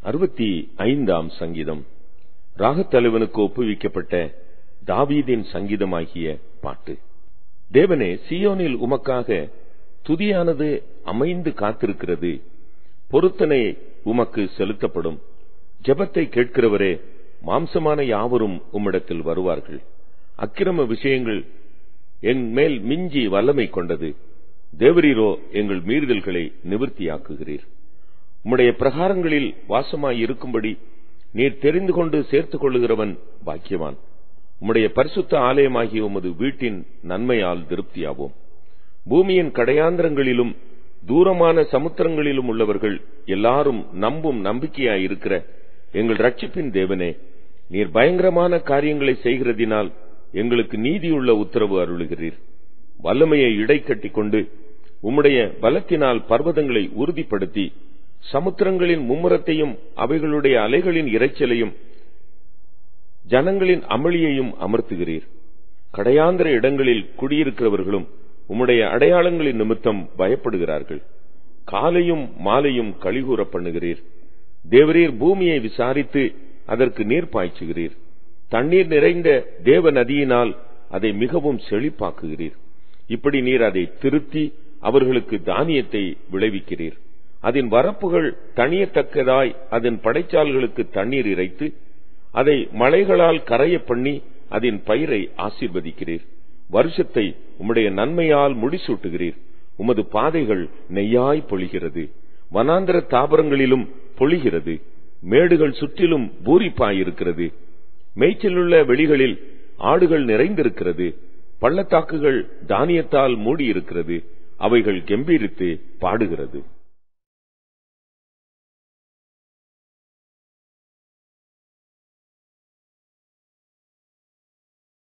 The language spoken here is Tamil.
65ஆம் சங்கீதம் ராகத்தலைவனுக்கு ஒப்புவிக்கப்பட்ட தாவீதின் சங்கீதமாகிய பாட்டு. தேவனே, சீயோனில் உமக்காக துதியானது அமைந்து காத்திருக்கிறது. பொருத்தனை உமக்கு செலுத்தப்படும். ஜெபத்தை கேட்கிறவரே, மாம்சமான யாவரும் உம்மிடத்தில் வருவார்கள். அக்கிரம விஷயங்கள் என் மேல் மிஞ்சி வல்லமை கொண்டது. தேவரீரோ எங்கள் மீறுதல்களை நிவர்த்தியாக்குகிறீர். உம்முடைய பிரகாரங்களில் வாசமாயிருக்கும்படி நீர் தெரிந்து கொண்டு சேர்த்துக் கொள்ளுகிறவன் பாக்கியவான். உம்முடைய பரிசுத்த ஆலயமாகிய உமது வீட்டின் நன்மையால் திருப்தியாவோம். பூமியின் கடையாந்திரங்களிலும் தூரமான சமுத்திரங்களிலும் உள்ளவர்கள் எல்லாரும் நம்பும் நம்பிக்கையாயிருக்கிற எங்கள் ரட்சிப்பின் தேவனே, நீர் பயங்கரமான காரியங்களை செய்கிறதினால் எங்களுக்கு நீதியுள்ள உத்தரவு அருளுகிறீர். வல்லமையை இடை கட்டிக் கொண்டு உம்முடைய பலத்தினால் பர்வதங்களை உறுதிப்படுத்தி சமுத்திரங்களின் மும்முரத்தையும் அவைகளுடைய அலைகளின் இரைச்சலையும் ஜனங்களின் அமளியையும் அமர்த்துகிறீர். கடையாந்திர இடங்களில் குடியிருக்கிறவர்களும் உம்முடைய அடையாளங்களின் நிமித்தம் பயப்படுகிறார்கள். காலையும் மாலையும் களிகூற பண்ணுகிறீர். தேவரீர் பூமியை விசாரித்து அதற்கு நீர் பாய்ச்சுகிறீர். தண்ணீர் நிறைந்த தேவ நதியினால் அதை மிகவும் செழிப்பாக்குகிறீர். இப்படி நீர் அதை திருத்தி அவர்களுக்கு தானியத்தை விளைவிக்கிறீர். அதன் வரப்புகள் தணியத்தக்கதாய் அதன் படைச்சால்களுக்கு தண்ணீர் இறைத்து அதை மலைகளால் கரைய பண்ணி அதன் பயிரை ஆசீர்வதிக்கிறீர். வருஷத்தை உம்முடைய நன்மையால் முடிசூட்டுகிறீர். உமது பாதைகள் நெய்யாய் பொழிகிறது. வனாந்தர தாவரங்களிலும் பொழிகிறது. மேடுகள் சுற்றிலும் பூரிப்பாயிருக்கிறது. மேய்ச்சலுள்ள வெளிகளில் ஆடுகள் நிறைந்திருக்கிறது. பள்ளத்தாக்குகள் தானியத்தால் மூடியிருக்கிறது. அவைகள் கெம்பீரித்து பாடுகிறது.